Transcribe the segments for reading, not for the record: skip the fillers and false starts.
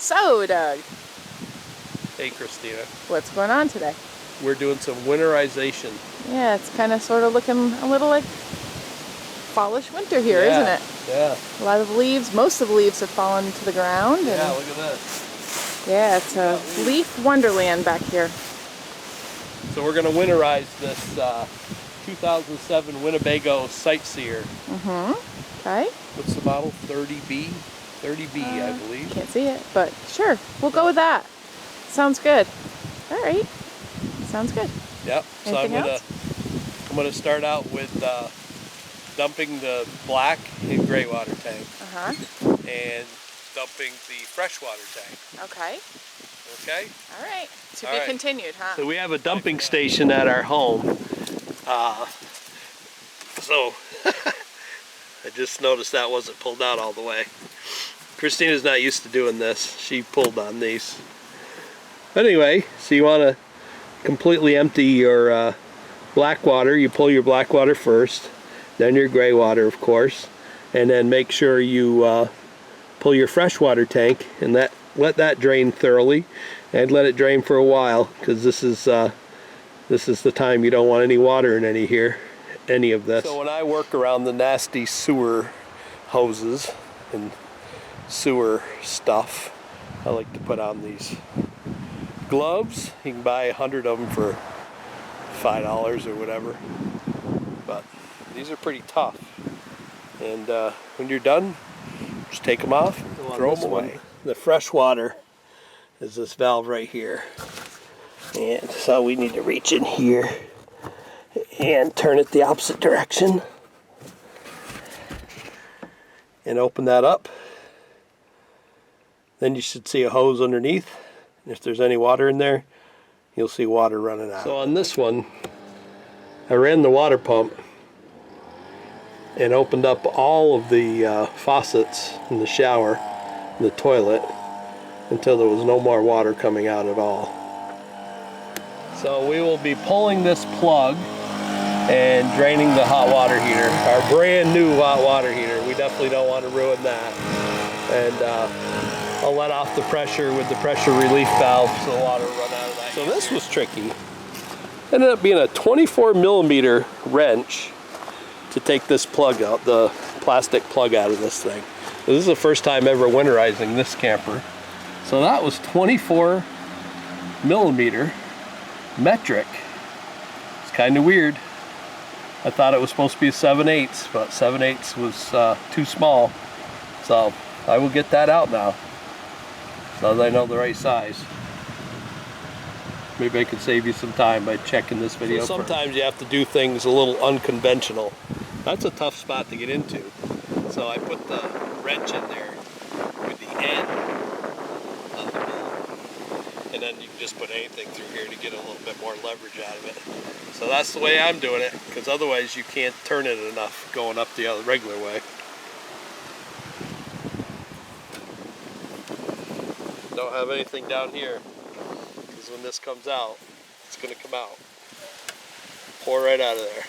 So, Doug. Hey, Christina. What's going on today? We're doing some winterization. Yeah, it's kind of sort of looking a little like fallish winter here, isn't it? Yeah. A lot of leaves, most of the leaves have fallen to the ground. Yeah, look at this. Yeah, it's a leaf wonderland back here. So we're going to winterize this 2007 Winnebago Sightseer. Okay. What's the model? 30B? 30B, I believe. Can't see it, but sure, we'll go with that. Sounds good. All right. Sounds good. Yep. So I'm gonna start out with dumping the black and gray water tank. And dumping the freshwater tank. Okay. Okay? All right. To be continued, huh? So we have a dumping station at our home. So I just noticed that wasn't pulled out all the way. Christina's not used to doing this. She pulled on these. Anyway, so you want to completely empty your black water. You pull your black water first, then your gray water, of course, and then make sure you pull your freshwater tank and let that drain thoroughly, and let it drain for a while, because this is the time you don't want any water in any of this. So when I work around the nasty sewer hoses and sewer stuff, I like to put on these gloves. You can buy 100 of them for $5 or whatever, but these are pretty tough. And when you're done, just take them off, throw them away. The fresh water is this valve right here, and so we need to reach in here and turn it the opposite direction and open that up. Then you should see a hose underneath. If there's any water in there, you'll see water running out. So on this one, I ran the water pump and opened up all of the faucets in the shower, the toilet, until there was no more water coming out at all. So we will be pulling this plug and draining the hot water heater, our brand new hot water heater. We definitely don't want to ruin that. And I'll let off the pressure with the pressure relief valve so the water will run out of that. So this was tricky. Ended up being a 24mm wrench to take this plug out, the plastic plug out of this thing. This is the first time ever winterizing this camper. So that was 24mm metric. It's kind of weird. I thought it was supposed to be a 7/8, but 7/8 was too small. So I will get that out now, so that I know the right size. Maybe I could save you some time by checking this video. So sometimes you have to do things a little unconventional. That's a tough spot to get into. So I put the wrench in there with the end on the bolt, and then you can just put anything through here to get a little bit more leverage out of it. So that's the way I'm doing it, because otherwise you can't turn it enough going up the regular way. Don't have anything down here, because when this comes out, it's going to come out. Pour right out of there.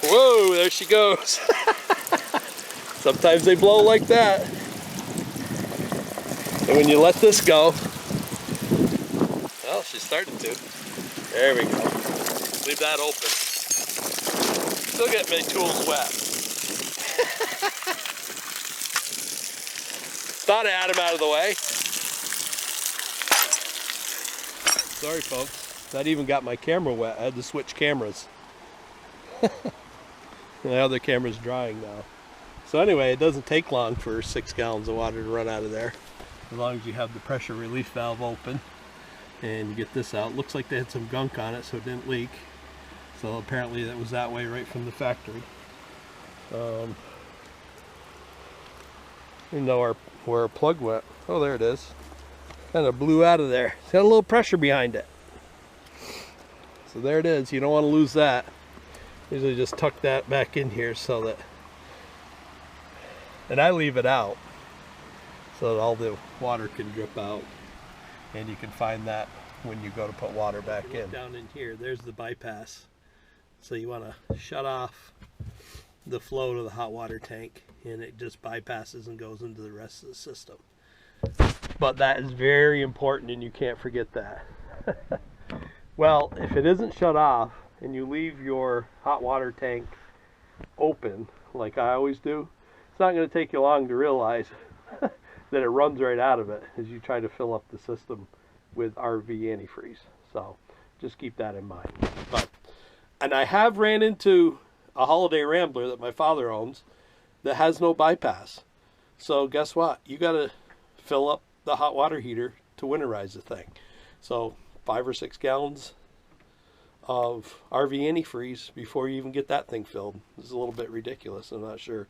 Whoa, there she goes. Sometimes they blow like that. And when you let this go, well, she's starting to. There we go. Leave that open. Still get my tools wet. Thought I had them out of the way. Sorry folks, that even got my camera wet. I had to switch cameras. The other camera's drying now. So anyway, it doesn't take long for 6 gallons of water to run out of there, as long as you have the pressure relief valve open and you get this out. Looks like they had some gunk on it, so it didn't leak. So apparently that was that way right from the factory. You know where our plug went. Oh, there it is. Kind of blew out of there. It's got a little pressure behind it. So there it is. You don't want to lose that. Usually just tuck that back in here so that, and I leave it out so that all the water can drip out, and you can find that when you go to put water back in. Down in here, there's the bypass. So you want to shut off the flow to the hot water tank, and it just bypasses and goes into the rest of the system. But that is very important and you can't forget that. Well, if it isn't shut off and you leave your hot water tank open, like I always do, it's not going to take you long to realize that it runs right out of it as you try to fill up the system with RV antifreeze. So just keep that in mind. And I have ran into a Holiday Rambler that my father owns that has no bypass. So guess what? You got to fill up the hot water heater to winterize the thing. So 5 or 6 gallons of RV antifreeze before you even get that thing filled. This is a little bit ridiculous. I'm not sure.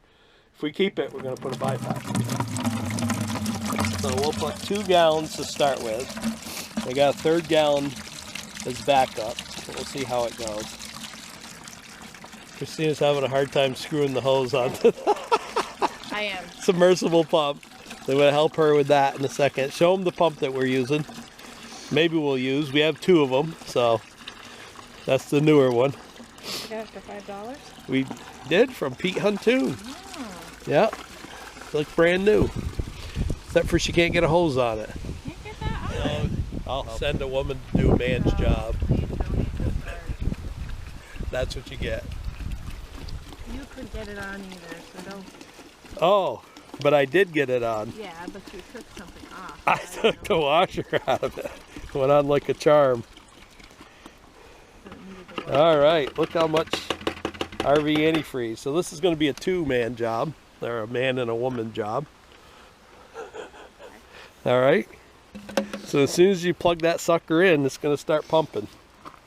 If we keep it, we're going to put a bypass. So we'll put 2 gallons to start with. I got a 3rd gallon as backup. We'll see how it goes. Christina's having a hard time screwing the hose onto I am. submersible pump. So I'm going to help her with that in a second. Show them the pump that we're using. Maybe we'll use. We have 2 of them, so that's the newer one. You got it for $5? We did from Pete Huntoon. Oh. Yeah, looks brand new. Except for she can't get a hose on it. Can't get that on. I'll send a woman to do a man's job. That's what you get. You could get it on either, so don't. Oh, but I did get it on. Yeah, but you took something off. I took the washer out of it. Went on like a charm. All right, look how much RV antifreeze. So this is going to be a 2-man job, or a man and a woman job. All right. So as soon as you plug that sucker in, it's going to start pumping.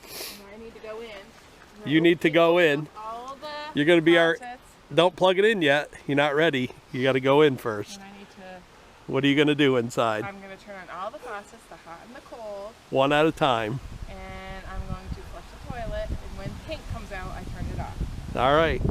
I need to go in. You need to go in. All the You're going to be our. faucets, Don't plug it in yet. You're not ready. You got to go in first. and I need to. What are you going to do inside? I'm going to turn on all the faucets, the hot and the cold, One at a time. and I'm going to flush the toilet. And when pink comes out, I turn it off. All right.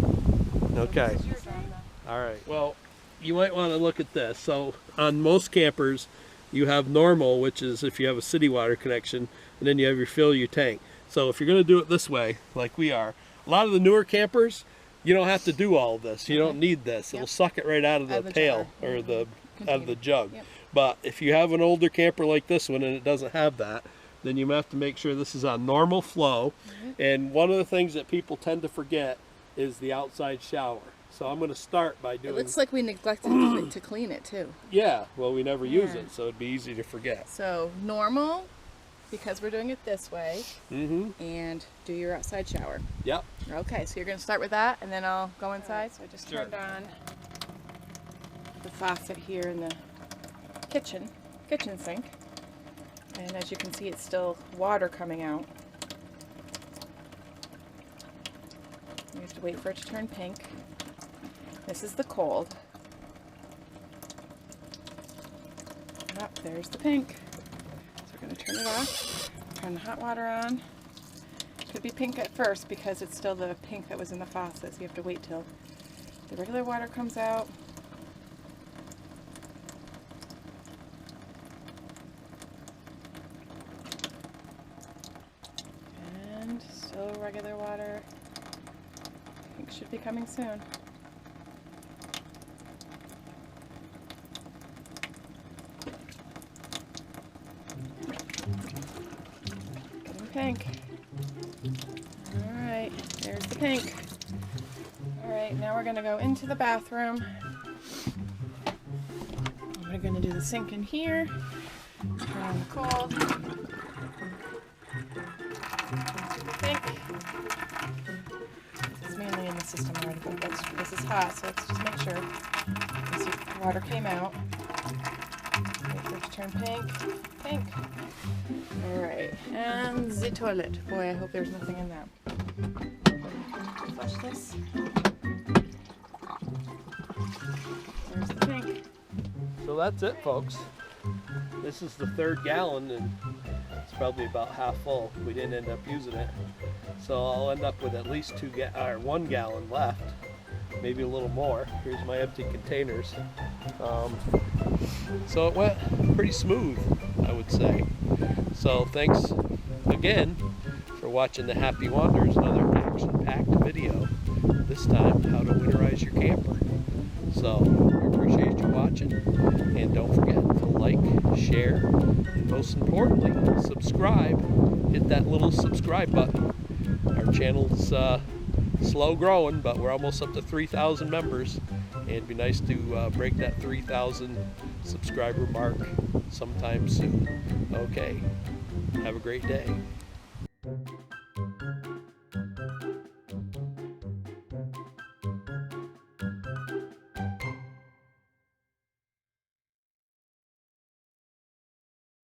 Okay. So this is your job now. All right. Well, you might want to look at this. So on most campers, you have normal, which is if you have a city water connection, and then you have your fill your tank. So if you're going to do it this way, like we are, a lot of the newer campers, you don't have to do all of this. You don't need this. It'll suck it right out of the pail jar. or the out of the jug. Yep. But if you have an older camper like this one and it doesn't have that, then you have to make sure this is on normal flow. And one of the things that people tend to forget is the outside shower. So I'm going to start by doing. It looks like we neglected to clean it too. Yeah, well, we never use Yeah. it, so it'd be easy to forget. So normal, because we're doing it this way, Mm-hmm. and do your outside shower. Yep. Okay, so you're going to start with that, and then I'll go inside. So I just Sure. turned on the faucet here in the kitchen sink, and as you can see, it's still water coming out. You have to wait for it to turn pink. This is the cold. Oh, there's the pink. So we're going to turn it off, turn the hot water on. Could be pink at first because it's still the pink that was in the faucet, so you have to wait till the regular water comes out. And still regular water. Pink should be coming soon. Getting pink. Alright, there's the pink. Alright, now we're going to go into the bathroom. We're going to do the sink in here. Turn on the cold. Pink. It's mainly in the system already, but this is hot, so let's just make sure. You see the water came out. Wait for it to turn pink. Pink. Alright, and the toilet. Boy, I hope there's nothing in that. Flush this. There's the pink. So that's it, folks. This is the 3rd gallon, and it's probably about half full. We didn't end up using it. So I'll end up with at least 1 gallon left. Maybe a little more. Here's my empty containers. So it went pretty smooth, I would say. So thanks again for watching the Happy Wanderers, another action-packed video. This time, how to winterize your camper. So we appreciate you watching. watching. And don't forget to like, share, and most importantly, subscribe. Hit that little subscribe button. Our channel's slow growing, but we're almost up to 3,000 members. And it'd be nice to break that 3,000 subscriber mark sometime soon. Okay, have a great day.